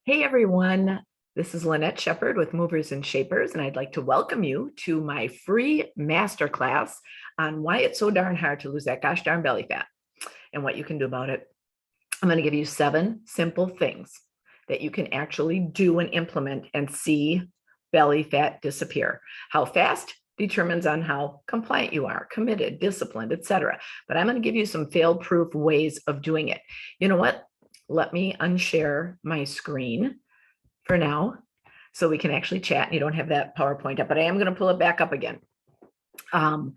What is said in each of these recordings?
Hey everyone, this is Lynette Shepard with Movers and Shapers, and I'd like to welcome you to my free masterclass on why it's so darn hard to lose that gosh darn belly fat and what you can do about it. I'm going to give you 7 simple things that you can actually do and implement and see belly fat disappear. How fast determines on how compliant you are, committed, disciplined, etc. But I'm going to give you some fail-proof ways of doing it. You know what? Let me unshare my screen for now so we can actually chat and you don't have that PowerPoint up, but I am going to pull it back up again. I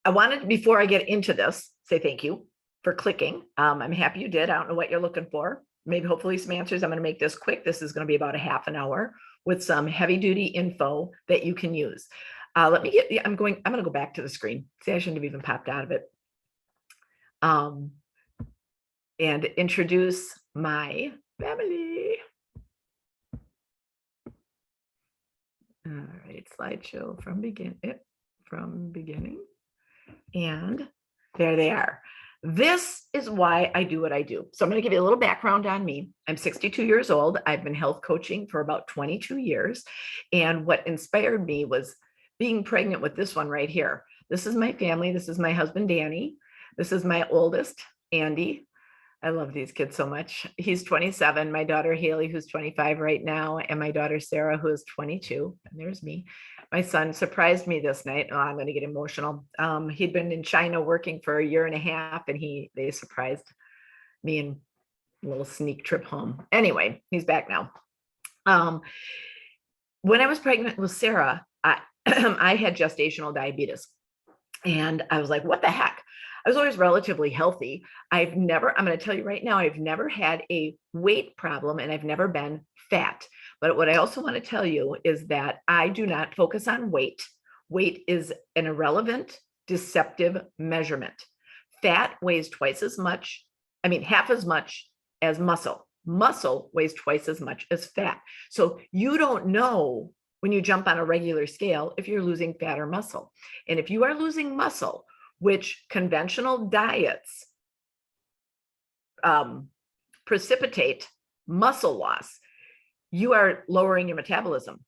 wanted, before I get into this, say thank you for clicking. I'm happy you did. I don't know what you're looking for. Maybe hopefully some answers. I'm going to make this quick. This is going to be about a half an hour with some heavy duty info that you can use. I'm going to go back to the screen. See, I shouldn't have even popped out of it. And introduce my family. All right, slideshow from beginning. And there they are. This is why I do what I do. So I'm going to give you a little background on me. I'm 62 years old. I've been health coaching for about 22 years. And what inspired me was being pregnant with this one right here. This is my family. This is my husband, Danny. This is my oldest, Andy. I love these kids so much. He's 27, my daughter Haley, who's 25 right now, and my daughter Sarah, who is 22. And there's me. My son surprised me this night. Oh, I'm going to get emotional. He'd been in China working for a year and a half, and they surprised me in a little sneak trip home. Anyway, he's back now. When I was pregnant with Sarah, I had gestational diabetes. And I was like, what the heck? I was always relatively healthy. I'm going to tell you right now, I've never had a weight problem and I've never been fat. But what I also want to tell you is that I do not focus on weight. Weight is an irrelevant, deceptive measurement. Fat weighs half as much as muscle. Muscle weighs twice as much as fat. So you don't know when you jump on a regular scale if you're losing fat or muscle. And if you are losing muscle, which conventional diets precipitate muscle loss, you are lowering your metabolism.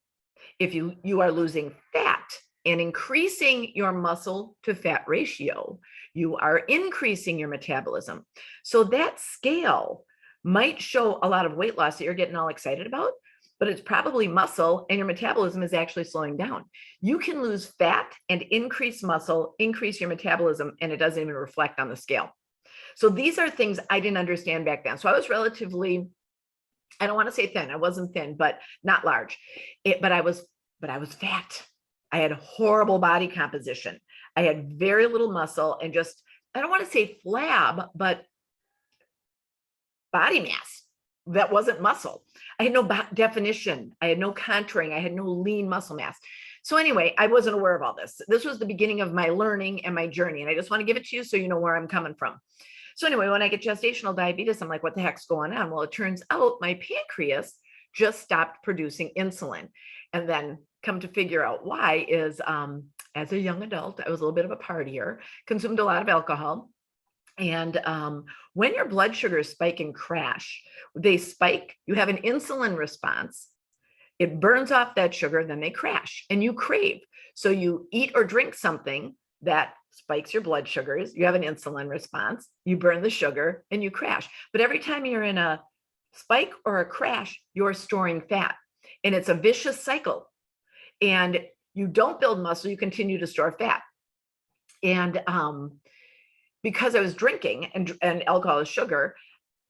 If you are losing fat and increasing your muscle to fat ratio, you are increasing your metabolism. So that scale might show a lot of weight loss that you're getting all excited about, but it's probably muscle and your metabolism is actually slowing down. You can lose fat and increase muscle, increase your metabolism, and it doesn't even reflect on the scale. So these are things I didn't understand back then. So I was relatively, I don't want to say thin. I wasn't thin, but not large. But I was fat. I had horrible body composition. I had very little muscle and just, I don't want to say flab, but body mass that wasn't muscle. I had no definition. I had no contouring. I had no lean muscle mass. So anyway, I wasn't aware of all this. This was the beginning of my learning and my journey. And I just want to give it to you so you know where I'm coming from. So anyway, when I get gestational diabetes, I'm like, what the heck's going on? Well, it turns out my pancreas just stopped producing insulin. And then come to figure out why is as a young adult, I was a little bit of a partier, consumed a lot of alcohol. And when your blood sugars spike and crash, they spike, you have an insulin response. It burns off that sugar, then they crash and you crave. So you eat or drink something that spikes your blood sugars, you have an insulin response, you burn the sugar and you crash. But every time you're in a spike or a crash, you're storing fat. And it's a vicious cycle. And you don't build muscle, you continue to store fat. And because I was drinking and alcohol is sugar,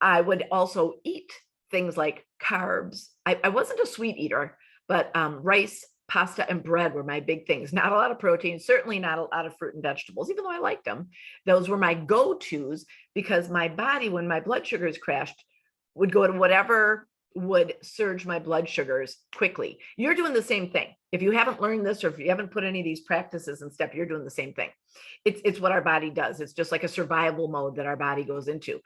I would also eat things like carbs. I wasn't a sweet eater, but rice, pasta, and bread were my big things. Not a lot of protein, certainly not a lot of fruit and vegetables, even though I liked them. Those were my go-tos because my body, when my blood sugars crashed, would go to whatever would surge my blood sugars quickly. You're doing the same thing. If you haven't learned this, or if you haven't put any of these practices and stuff, you're doing the same thing. It's what our body does. It's just like a survival mode that our body goes into.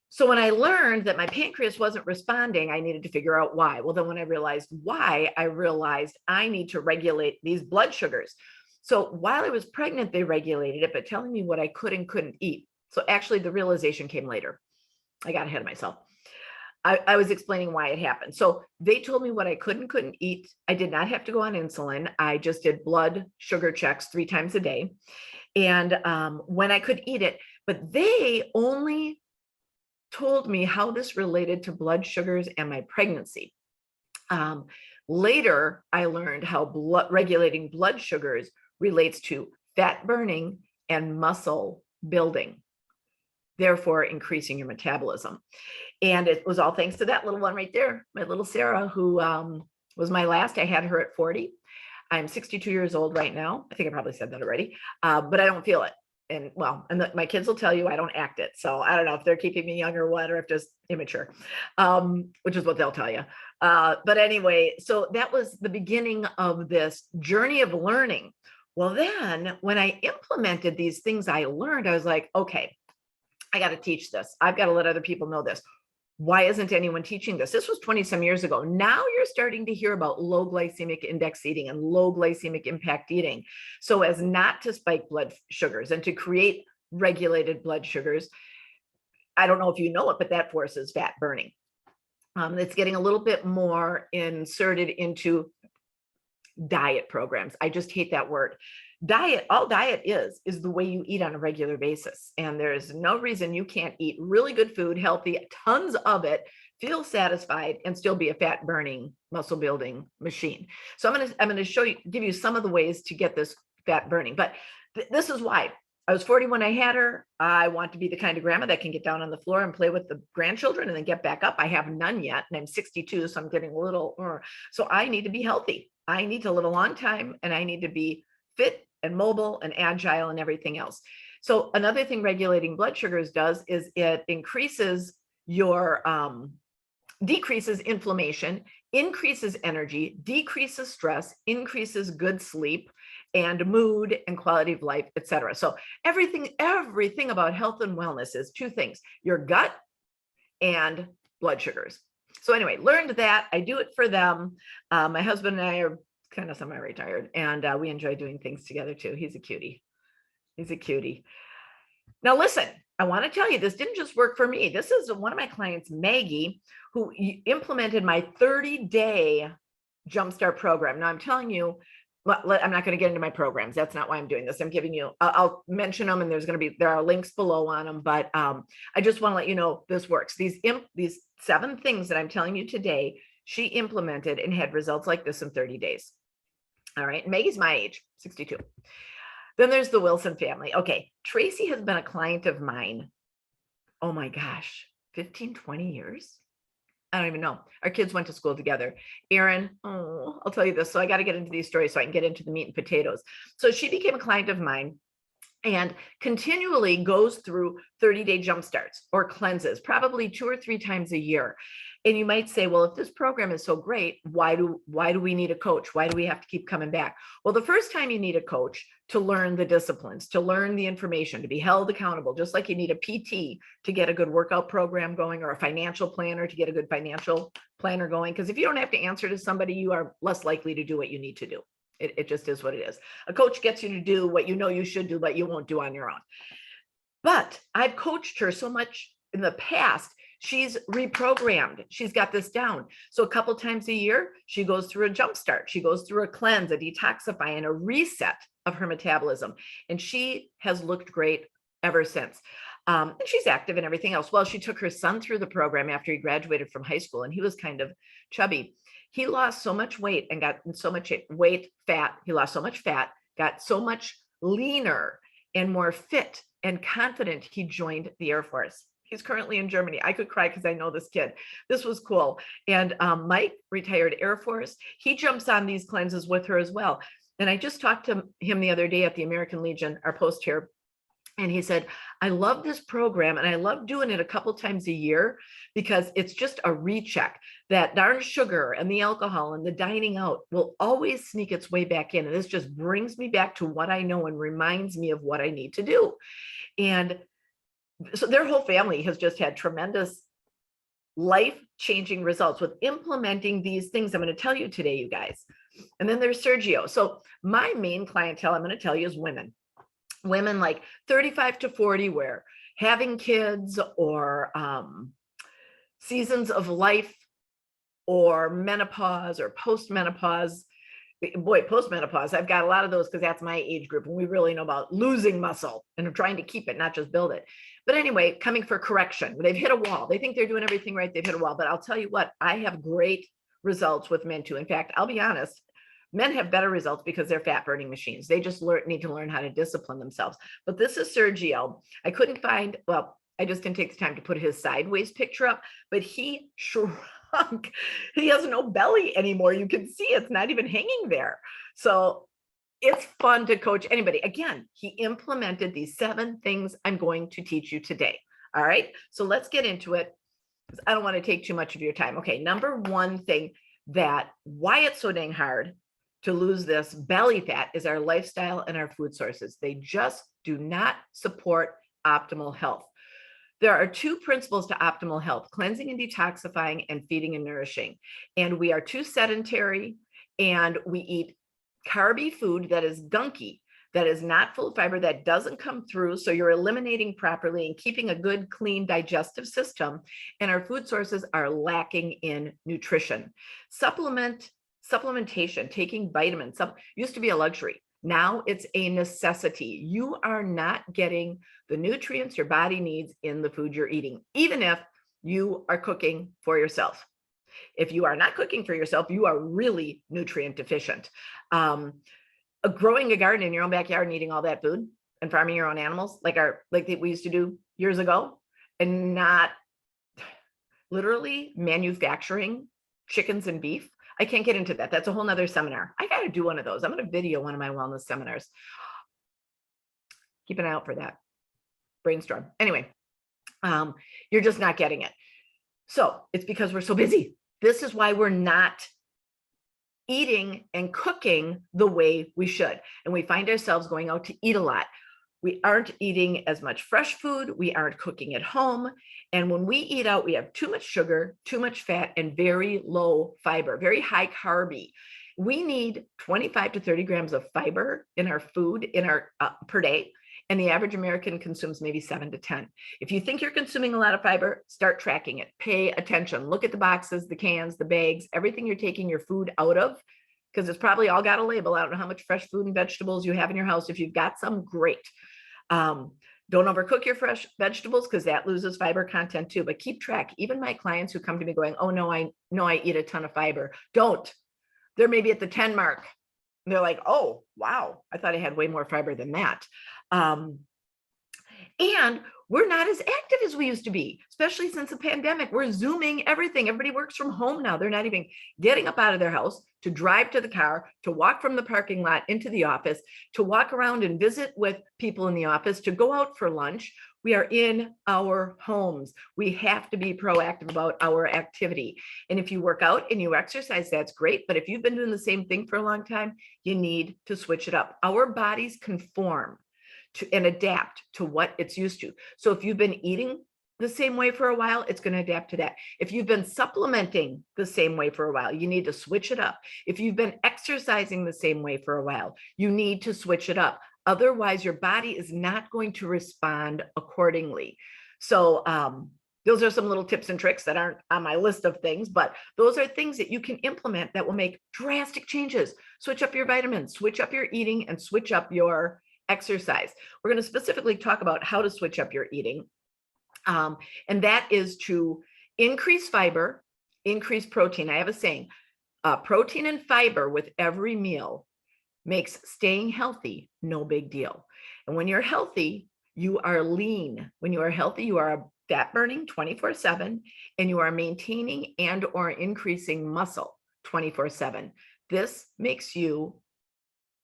So when I learned that my pancreas wasn't responding, I needed to figure out why. Well, then when I realized why, I realized I need to regulate these blood sugars. So while I was pregnant, they regulated it, but telling me what I could and couldn't eat. So actually the realization came later. I got ahead of myself. I was explaining why it happened. So they told me what I could and couldn't eat. I did not have to go on insulin. I just did blood sugar checks 3 times a day. And when I could eat it, but they only told me how this related to blood sugars and my pregnancy. Later, I learned how regulating blood sugars relates to fat burning and muscle building, therefore increasing your metabolism. And it was all thanks to that little one right there, my little Sarah, who was my last. I had her at 40. I'm 62 years old right now. I think I probably said that already, but I don't feel it. And well, and my kids will tell you I don't act it. So I don't know if they're keeping me young or what, or if just immature, which is what they'll tell you. But anyway, so that was the beginning of this journey of learning. Well, then when I implemented these things I learned, I was like, okay, I got to teach this. I've got to let other people know this. Why isn't anyone teaching this? This was 20 some years ago. Now you're starting to hear about low glycemic index eating and low glycemic impact eating. So as not to spike blood sugars and to create regulated blood sugars. I don't know if you know it, but that forces fat burning. It's getting a little bit more inserted into diet programs. I just hate that word. Diet, all diet is the way you eat on a regular basis. And there's no reason you can't eat really good food, healthy, tons of it, feel satisfied, and still be a fat burning, muscle building machine. So I'm going to give you some of the ways to get this fat burning. But this is why. I was 40 when I had her. I want to be the kind of grandma that can get down on the floor and play with the grandchildren and then get back up. I have none yet, and I'm 62, so I'm getting a little, so I need to be healthy. I need to live a long time, and I need to be fit and mobile and agile and everything else. So another thing regulating blood sugars does is it increases your, decreases inflammation, increases energy, decreases stress, increases good sleep and mood and quality of life, etc. So everything about health and wellness is two things: your gut and blood sugars. So anyway, learned that. I do it for them. My husband and I are kind of semi-retired, and we enjoy doing things together too. He's a cutie. He's a cutie. Now listen, I want to tell you, this didn't just work for me. This is one of my clients, Maggie, who implemented my 30-day Jumpstart program. Now I'm telling you, I'm not going to get into my programs. That's not why I'm doing this. I'm giving you, I'll mention them, and there are links below on them, but I just want to let you know this works. These 7 things that I'm telling you today, she implemented and had results like this in 30 days. All right. Maggie's my age, 62. Then there's the Wilson family. Okay. Tracy has been a client of mine. Oh my gosh, 15, 20 years. I don't even know. Our kids went to school together. Erin, I'll tell you this. So I got to get into these stories so I can get into the meat and potatoes. So she became a client of mine and continually goes through 30-day jump starts or cleanses, probably 2 or 3 times a year. And you might say, well, if this program is so great, why do we need a coach? Why do we have to keep coming back? Well, the first time you need a coach to learn the disciplines, to learn the information, to be held accountable, just like you need a PT to get a good workout program going, or a financial planner to get a good financial planner going. Because if you don't have to answer to somebody, you are less likely to do what you need to do. It just is what it is. A coach gets you to do what you know you should do, but you won't do on your own. But I've coached her so much in the past. She's reprogrammed. She's got this down. So a couple times a year, she goes through a jump start. She goes through a cleanse, a detoxify, and a reset of her metabolism. And she has looked great ever since. And she's active and everything else. Well, she took her son through the program after he graduated from high school, and he was kind of chubby. He lost so much weight and got so much fat. He lost so much fat, got so much leaner and more fit and confident. He joined the Air Force. He's currently in Germany. I could cry because I know this kid. This was cool. And Mike, retired Air Force, he jumps on these cleanses with her as well. And I just talked to him the other day at the American Legion, our post here. And he said, I love this program, and I love doing it a couple times a year because it's just a recheck. That darn sugar and the alcohol and the dining out will always sneak its way back in. And this just brings me back to what I know and reminds me of what I need to do. And so their whole family has just had tremendous life-changing results with implementing these things I'm going to tell you today, you guys. And then there's Sergio. So my main clientele, I'm going to tell you, is women like 35 to 40, where having kids or seasons of life or menopause or postmenopause. Boy, postmenopause, I've got a lot of those because that's my age group and we really know about losing muscle and trying to keep it, not just build it. But anyway, coming for correction, they've hit a wall. They think they're doing everything right. They've hit a wall. But I'll tell you what, I have great results with men too. In fact, I'll be honest, men have better results because they're fat burning machines. They just need to learn how to discipline themselves. But this is Sergio. I couldn't find, well, I just didn't take the time to put his sideways picture up, but he shrunk. He has no belly anymore. You can see it's not even hanging there. So it's fun to coach anybody. Again, he implemented these 7 things I'm going to teach you today. All right. So let's get into it because I don't want to take too much of your time. Okay. Number 1 thing that why it's so dang hard to lose this belly fat is our lifestyle and our food sources. They just do not support optimal health. There are 2 principles to optimal health: cleansing and detoxifying, and feeding and nourishing. And we are too sedentary and we eat carby food that is gunky, that is not full of fiber, that doesn't come through. So you're eliminating properly and keeping a good, clean digestive system. And our food sources are lacking in nutrition. Supplementation, taking vitamins, used to be a luxury. Now it's a necessity. You are not getting the nutrients your body needs in the food you're eating, even if you are cooking for yourself. If you are not cooking for yourself, you are really nutrient deficient. Growing a garden in your own backyard and eating all that food and farming your own animals, like we used to do years ago, and not literally manufacturing chickens and beef. I can't get into that. That's a whole nother seminar. I got to do one of those. I'm going to video one of my wellness seminars. Keep an eye out for that. Brainstorm. Anyway, you're just not getting it. So it's because we're so busy. This is why we're not eating and cooking the way we should. And we find ourselves going out to eat a lot. We aren't eating as much fresh food. We aren't cooking at home. And when we eat out, we have too much sugar, too much fat, and very low fiber, very high carby. We need 25 to 30 grams of fiber in our food per day. And the average American consumes maybe 7 to 10. If you think you're consuming a lot of fiber, start tracking it. Pay attention. Look at the boxes, the cans, the bags, everything you're taking your food out of, because it's probably all got a label. I don't know how much fresh food and vegetables you have in your house. If you've got some, great. Don't overcook your fresh vegetables because that loses fiber content too, but keep track. Even my clients who come to me going, oh no, I know I eat a ton of fiber. Don't. They're maybe at the 10 mark. And they're like, oh, wow, I thought I had way more fiber than that. And we're not as active as we used to be, especially since the pandemic. We're Zooming everything. Everybody works from home now. They're not even getting up out of their house to drive to the car, to walk from the parking lot into the office, to walk around and visit with people in the office, to go out for lunch. We are in our homes. We have to be proactive about our activity. And if you work out and you exercise, that's great. But if you've been doing the same thing for a long time, you need to switch it up. Our bodies conform and adapt to what it's used to. So if you've been eating the same way for a while, it's going to adapt to that. If you've been supplementing the same way for a while, you need to switch it up. If you've been exercising the same way for a while, you need to switch it up. Otherwise, your body is not going to respond accordingly. So those are some little tips and tricks that aren't on my list of things, but those are things that you can implement that will make drastic changes. Switch up your vitamins, switch up your eating, and switch up your exercise. We're going to specifically talk about how to switch up your eating. And that is to increase fiber, increase protein. I have a saying, protein and fiber with every meal makes staying healthy no big deal. And when you're healthy, you are lean. When you are healthy, you are fat burning 24/7, and you are maintaining and or increasing muscle 24/7. This makes you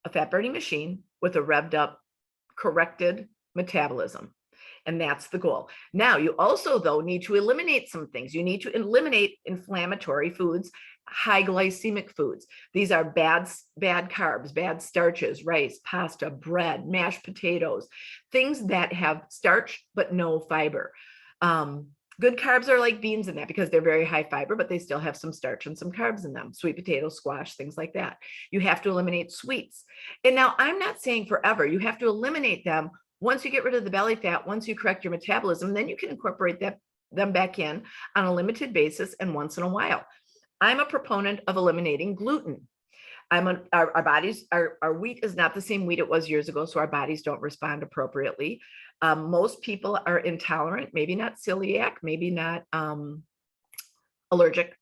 a fat burning machine with a revved up, corrected metabolism. And that's the goal. Now, you also, though, need to eliminate some things. You need to eliminate inflammatory foods, high glycemic foods. These are bad carbs, bad starches, rice, pasta, bread, mashed potatoes, things that have starch but no fiber. Good carbs are like beans in that because they're very high fiber, but they still have some starch and some carbs in them. Sweet potato, squash, things like that. You have to eliminate sweets. And now I'm not saying forever. You have to eliminate them once you get rid of the belly fat, once you correct your metabolism, then you can incorporate that them back in on a limited basis and once in a while. I'm a proponent of eliminating gluten. Our bodies, our wheat is not the same wheat it was years ago, so our bodies don't respond appropriately. Most people are intolerant, maybe not celiac, maybe not allergic.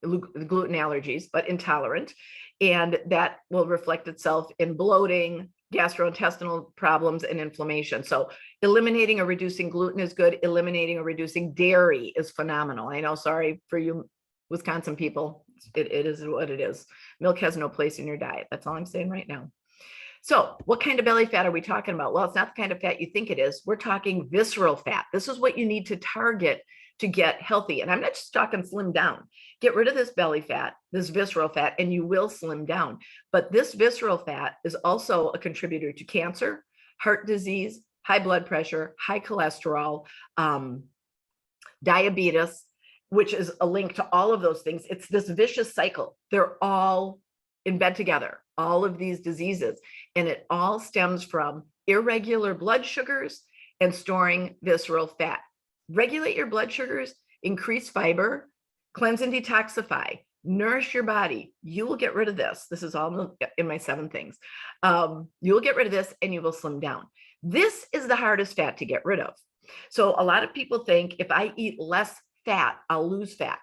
Gluten allergies, but intolerant. And that will reflect itself in bloating, gastrointestinal problems, and inflammation. So eliminating or reducing gluten is good. Eliminating or reducing dairy is phenomenal. I know, sorry for you Wisconsin people, it is what it is. Milk has no place in your diet. That's all I'm saying right now. So what kind of belly fat are we talking about? Well, it's not the kind of fat you think it is. We're talking visceral fat. This is what you need to target to get healthy. And I'm not just talking slim down. Get rid of this belly fat, this visceral fat, and you will slim down. But this visceral fat is also a contributor to cancer, heart disease, high blood pressure, high cholesterol, diabetes, which is a link to all of those things. It's this vicious cycle. They're all in bed together, all of these diseases. And it all stems from irregular blood sugars and storing visceral fat. Regulate your blood sugars, increase fiber, cleanse and detoxify, nourish your body. You will get rid of this. This is all in my 7 things. You will get rid of this and you will slim down. This is the hardest fat to get rid of. So a lot of people think if I eat less fat, I'll lose fat.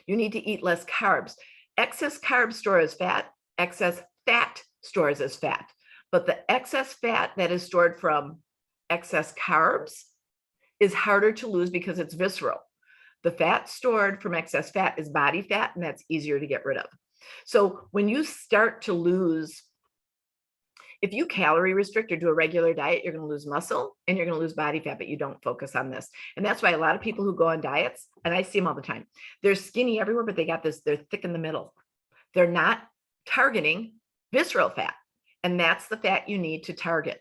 You need to eat less carbs. Excess carbs store as fat, excess fat stores as fat. But the excess fat that is stored from excess carbs is harder to lose because it's visceral. The fat stored from excess fat is body fat, and that's easier to get rid of. So when you start to lose, if you calorie restrict or do a regular diet, you're going to lose muscle and you're going to lose body fat, but you don't focus on this. And that's why a lot of people who go on diets, and I see them all the time, they're skinny everywhere, but they got this, they're thick in the middle. They're not targeting visceral fat. And that's the fat you need to target.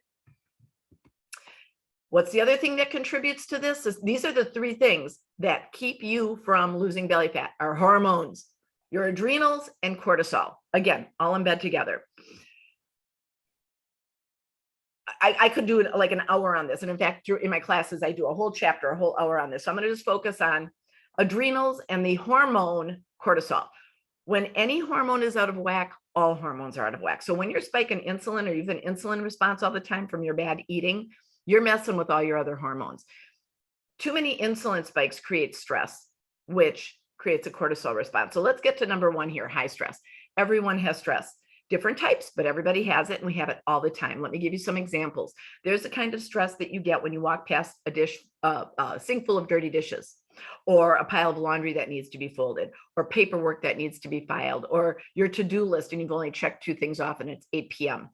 What's the other thing that contributes to this? These are the 3 things that keep you from losing belly fat: our hormones, your adrenals, and cortisol. Again, all in bed together. I could do like an hour on this. And in fact, in my classes, I do a whole chapter, a whole hour on this. So I'm going to just focus on adrenals and the hormone cortisol. When any hormone is out of whack, all hormones are out of whack. So when you're spiking insulin or you have an insulin response all the time from your bad eating, you're messing with all your other hormones. Too many insulin spikes create stress, which creates a cortisol response. So let's get to number 1 here, high stress. Everyone has stress. Different types, but everybody has it, and we have it all the time. Let me give you some examples. There's the kind of stress that you get when you walk past a dish, a sink full of dirty dishes, or a pile of laundry that needs to be folded, or paperwork that needs to be filed, or your to-do list, and you've only checked 2 things off and it's 8 p.m.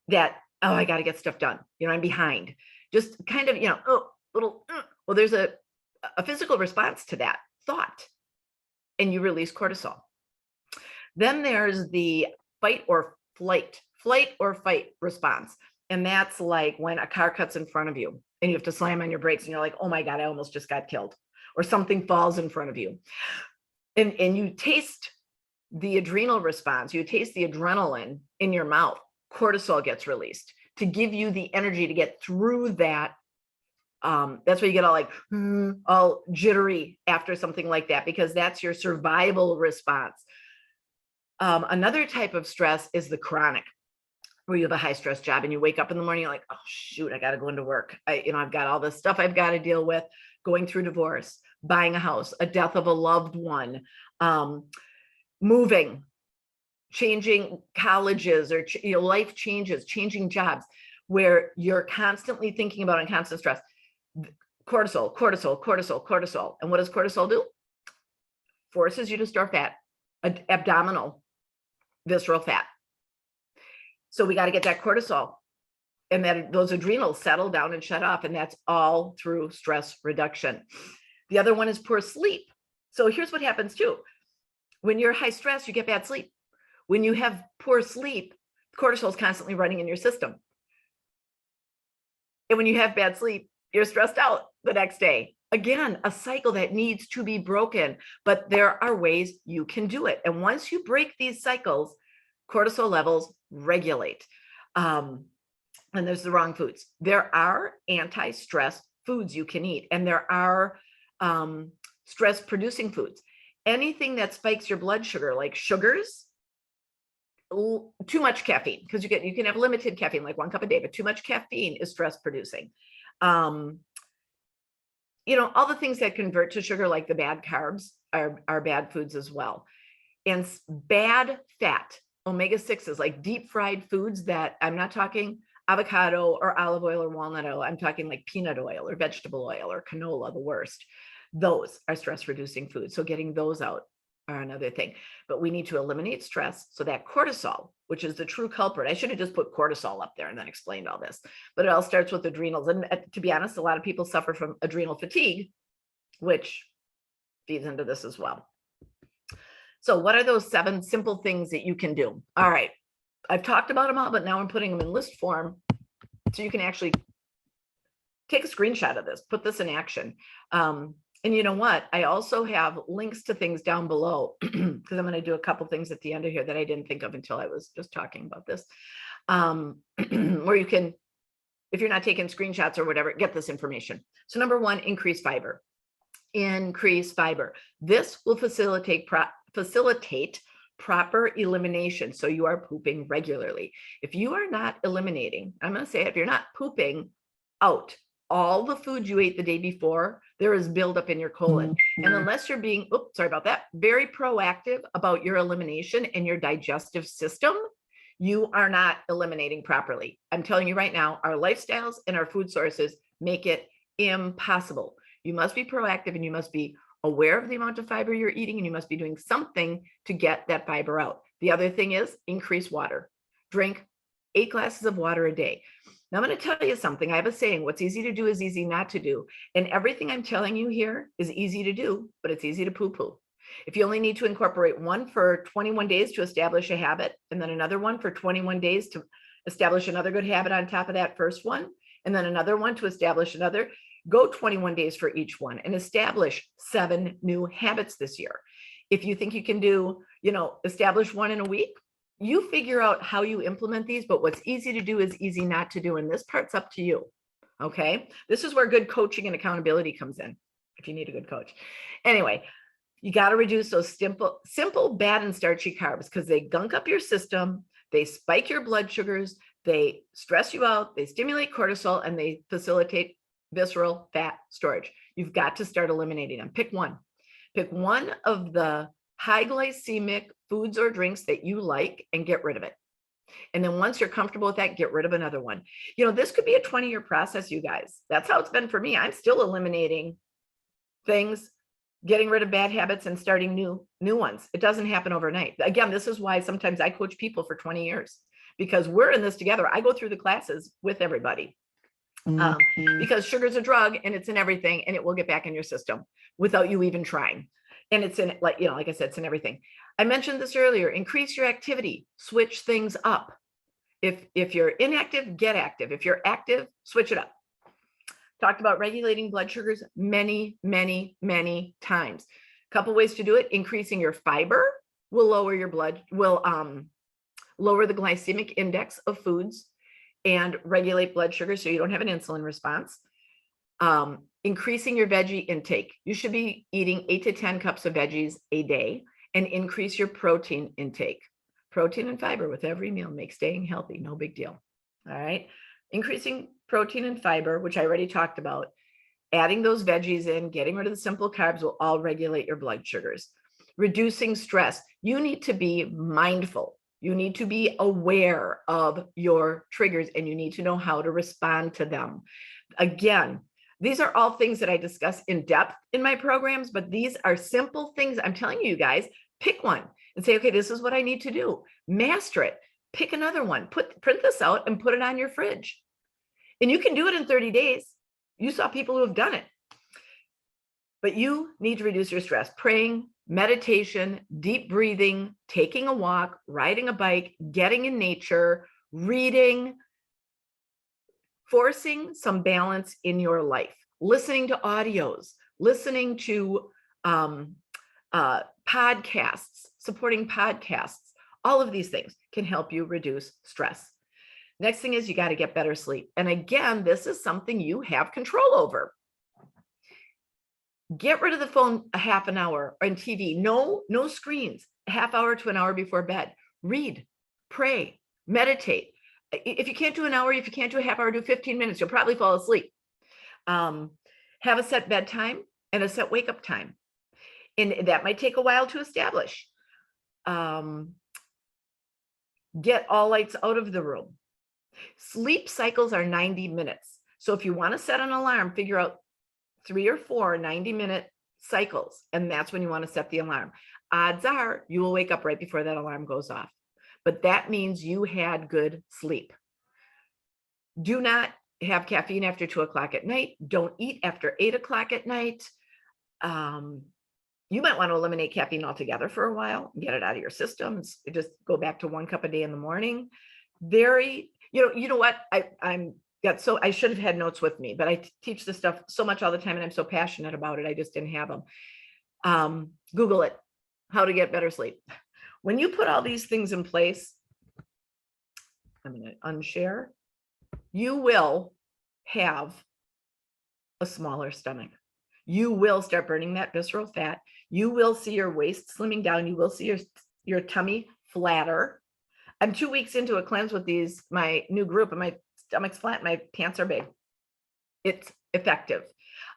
That, oh, I got to get stuff done. I'm behind. Just kind of, well, there's a physical response to that thought, and you release cortisol. Then there's the fight or fight response. And that's like when a car cuts in front of you and you have to slam on your brakes and you're like, oh my God, I almost just got killed. Or something falls in front of you. And you taste the adrenal response, you taste the adrenaline in your mouth, cortisol gets released to give you the energy to get through that. That's why you get all like, all jittery after something like that, because that's your survival response. Another type of stress is the chronic, where you have a high stress job and you wake up in the morning, you're like, oh shoot, I got to go into work. I've got all this stuff I've got to deal with, going through divorce, buying a house, a death of a loved one, moving, changing colleges, or life changes, changing jobs, where you're constantly thinking about and constant stress. Cortisol. And what does cortisol do? Forces you to store fat, abdominal, visceral fat. So we got to get that cortisol, and that those adrenals settle down and shut off. And that's all through stress reduction. The other one is poor sleep. So here's what happens too. When you're high stress, you get bad sleep. When you have poor sleep, cortisol is constantly running in your system. And when you have bad sleep, you're stressed out the next day. Again, a cycle that needs to be broken, but there are ways you can do it. And once you break these cycles, cortisol levels regulate. And there's the wrong foods. There are anti-stress foods you can eat, and there are stress producing foods. Anything that spikes your blood sugar, like sugars, too much caffeine, because you can have limited caffeine, like 1 cup a day, but too much caffeine is stress producing. All the things that convert to sugar, like the bad carbs, are bad foods as well. And bad fat, omega-6s, like deep fried foods that I'm not talking avocado or olive oil or walnut oil. I'm talking like peanut oil or vegetable oil or canola, the worst. Those are stress reducing foods. So getting those out are another thing. But we need to eliminate stress. So that cortisol, which is the true culprit, I should have just put cortisol up there and then explained all this, but it all starts with adrenals. And to be honest, a lot of people suffer from adrenal fatigue, which feeds into this as well. So what are those 7 simple things that you can do? All right, I've talked about them all, but now I'm putting them in list form so you can actually take a screenshot of this, put this in action. And you know what? I also have links to things down below because I'm going to do a couple things at the end of here that I didn't think of until I was just talking about this, where you can, if you're not taking screenshots or whatever, get this information. So number 1, increase fiber. Increase fiber. This will facilitate proper elimination. So you are pooping regularly. If you are not eliminating, I'm going to say, if you're not pooping out all the food you ate the day before, there is buildup in your colon. And unless you're being, very proactive about your elimination and your digestive system, you are not eliminating properly. I'm telling you right now, our lifestyles and our food sources make it impossible. You must be proactive and you must be aware of the amount of fiber you're eating, and you must be doing something to get that fiber out. The other thing is increase water. Drink 8 glasses of water a day. Now I'm going to tell you something. I have a saying, what's easy to do is easy not to do. And everything I'm telling you here is easy to do, but it's easy to poo-poo. If you only need to incorporate one for 21 days to establish a habit, and then another one for 21 days to establish another good habit on top of that first one, and then another one to establish another, go 21 days for each one and establish 7 new habits this year. If you think you can do, establish one in a week, you figure out how you implement these, but what's easy to do is easy not to do. And this part's up to you. Okay. This is where good coaching and accountability comes in, if you need a good coach. Anyway, you got to reduce those simple, bad and starchy carbs because they gunk up your system. They spike your blood sugars. They stress you out. They stimulate cortisol and they facilitate visceral fat storage. You've got to start eliminating them. Pick one. Pick one of the high glycemic foods or drinks that you like and get rid of it. And then once you're comfortable with that, get rid of another one. This could be a 20-year process, you guys. That's how it's been for me. I'm still eliminating things, getting rid of bad habits and starting new ones. It doesn't happen overnight. Again, this is why sometimes I coach people for 20 years because we're in this together. I go through the classes with everybody. Because sugar's a drug and it's in everything and it will get back in your system without you even trying. And it's in, like I said, it's in everything. I mentioned this earlier, increase your activity, switch things up. If you're inactive, get active. If you're active, switch it up. Talked about regulating blood sugars many, many, many times. A couple ways to do it. Increasing your fiber will lower your lower the glycemic index of foods and regulate blood sugar so you don't have an insulin response. Increasing your veggie intake. You should be eating 8 to 10 cups of veggies a day and increase your protein intake. Protein and fiber with every meal makes staying healthy no big deal. All right. Increasing protein and fiber, which I already talked about, adding those veggies in, getting rid of the simple carbs will all regulate your blood sugars. Reducing stress. You need to be mindful. You need to be aware of your triggers and you need to know how to respond to them. Again, these are all things that I discuss in depth in my programs, but these are simple things. I'm telling you guys, pick one and say, okay, this is what I need to do. Master it. Pick another one. Print this out and put it on your fridge. And you can do it in 30 days. You saw people who have done it. But you need to reduce your stress. Praying, meditation, deep breathing, taking a walk, riding a bike, getting in nature, reading, forcing some balance in your life, listening to audios, listening to podcasts, supporting podcasts. All of these things can help you reduce stress. Next thing is you got to get better sleep. And again, this is something you have control over. Get rid of the phone a half an hour and TV. No screens, a half hour to an hour before bed. Read, pray, meditate. If you can't do an hour, if you can't do a half hour, do 15 minutes. You'll probably fall asleep. Have a set bedtime and a set wake up time. And that might take a while to establish. Get all lights out of the room. Sleep cycles are 90 minutes. So if you want to set an alarm, figure out 3 or 4 90-minute cycles, and that's when you want to set the alarm. Odds are you will wake up right before that alarm goes off. But that means you had good sleep. Do not have caffeine after 2 o'clock at night. Don't eat after 8 o'clock at night. You might want to eliminate caffeine altogether for a while, get it out of your system. Just go back to 1 cup a day in the morning. You know what? I should have had notes with me, but I teach this stuff so much all the time and I'm so passionate about it. I just didn't have them. Google it, how to get better sleep. When you put all these things in place, I'm going to unshare, you will have a smaller stomach. You will start burning that visceral fat. You will see your waist slimming down. You will see your tummy flatter. I'm 2 weeks into a cleanse with my new group, and my stomach's flat, my pants are big. It's effective.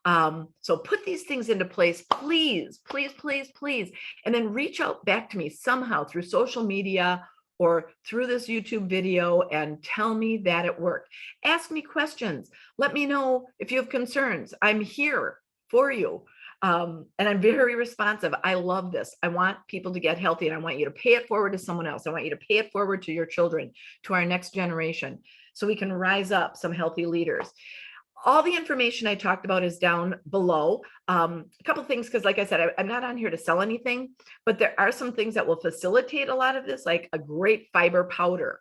So put these things into place, please, please, please, please. And then reach out back to me somehow through social media or through this YouTube video and tell me that it worked. Ask me questions. Let me know if you have concerns. I'm here for you. And I'm very responsive. I love this. I want people to get healthy, and I want you to pay it forward to someone else. I want you to pay it forward to your children, to our next generation, so we can rise up some healthy leaders. All the information I talked about is down below. A couple of things, because like I said, I'm not on here to sell anything, but there are some things that will facilitate a lot of this, like a great fiber powder.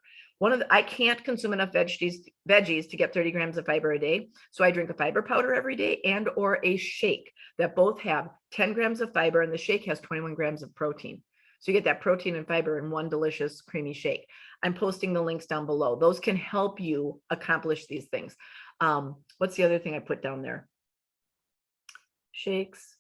I can't consume enough veggies to get 30 grams of fiber a day. So I drink a fiber powder every day and or a shake that both have 10 grams of fiber, and the shake has 21 grams of protein. So you get that protein and fiber in one delicious creamy shake. I'm posting the links down below. Those can help you accomplish these things. What's the other thing I put down there? Shakes,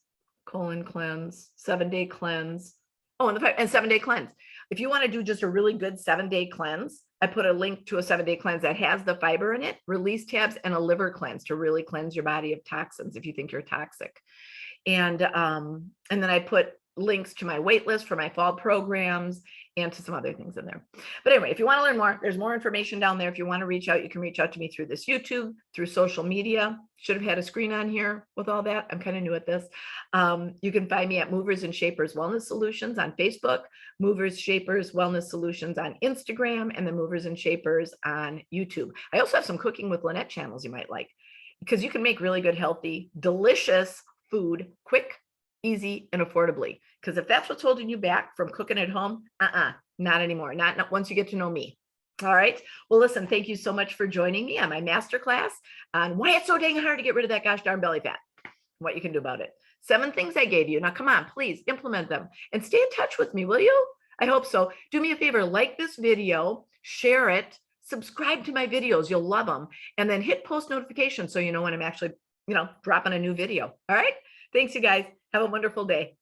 colon cleanse, 7-day cleanse. Oh, and 7-day cleanse. If you want to do just a really good 7-day cleanse, I put a link to a 7-day cleanse that has the fiber in it, release tabs, and a liver cleanse to really cleanse your body of toxins if you think you're toxic. And then I put links to my wait list for my fall programs and to some other things in there. But anyway, if you want to learn more, there's more information down there. If you want to reach out, you can reach out to me through this YouTube, through social media. Should have had a screen on here with all that. I'm kind of new at this. You can find me at Movers and Shapers Wellness Solutions on Facebook, Movers Shapers Wellness Solutions on Instagram, and the Movers and Shapers on YouTube. I also have some Cooking with Lynette channels you might like, because you can make really good, healthy, delicious food quick, easy, and affordably. Because if that's what's holding you back from cooking at home, not anymore. Not once you get to know me. All right. Well, listen, thank you so much for joining me on my masterclass on why it's so dang hard to get rid of that gosh darn belly fat, what you can do about it. 7 things I gave you. Now, come on, please implement them and stay in touch with me, will you? I hope so. Do me a favor, like this video, share it, subscribe to my videos. You'll love them. And then hit post notifications so you know when I'm actually, dropping a new video. All right. Thanks, you guys. Have a wonderful day.